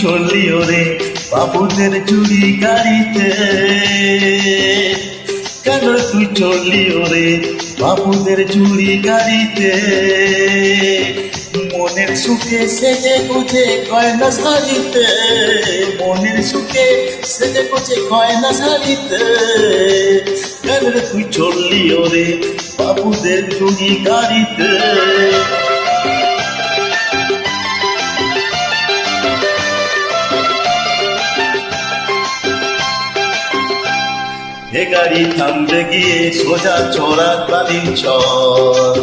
চললি ওরে বাবুদের চুরি গাড়িতে? কেন রে তুই চললি ওরে বাবুদের চুরি গাড়িতে? মনের সুখে সেজে গুজে গয়না শাড়িতে, মনের সুখে সেজে গুজে গয়না শাড়িতে। কেন রে তুই চললি ওরে বাবুদের চুরি গাড়িতে? এ গাড়ি থামবে গিয়ে সোজা চোরা বাড়ির চর,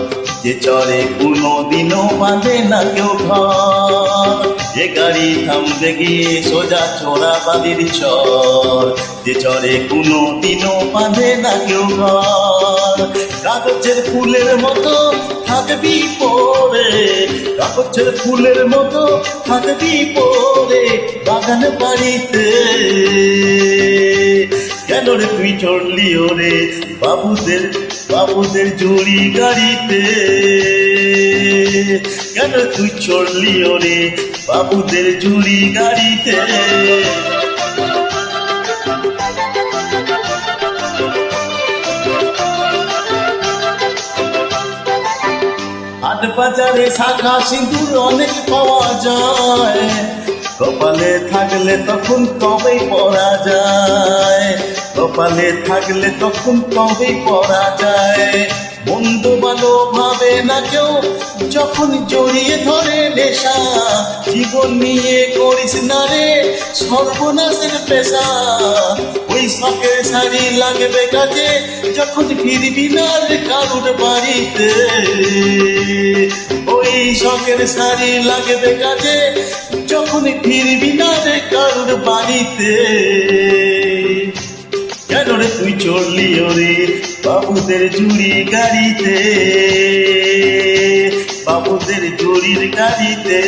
যে চরে কোনোদিনও বাঁধে না কেউ ঘর। এ গাড়ি থামবে গিয়ে সোজা চোরা বাড়ির চর, যে চরে কোনোদিনও বাঁধে না কেউ ঘর। কাগজের ফুলের মতো থাকবি পরে, কাগজের ফুলের মতো থাকবি পরে বাগান বাড়িতে। কেন রে তুই চড়লি ওরে বাবুদের জুড়ি গাড়িতে? কেন তুই চড়লি ওরে বাবুদের জুড়ি গাড়িতে? হাট বাজারে শাখা সিঁদুর অনেক পাওয়া যায়, কপালে থাকলে তখন কবেই পরা যায়, কপালে থাকলে তখন কবেই পরা যায়। বন্ধু ভালো ভাবে না কেউ যখন জড়িয়ে ধরে নেশা, জীবন নিয়ে করিস না রে সর্বনাশের পেশা। ওই শখের শাড়ি লাগবে কাজে যখন ফিরবি না রে কারুর বাড়িতে, ওই শখের শাড়ি লাগবে কাজে যখন ফিরবি না রে কারুর বাড়িতে। কেন রে তুই চড়লি ওরে বাবুদের জুড়ি গাড়িতে, বাবুদের জুড়ির গাড়িতে?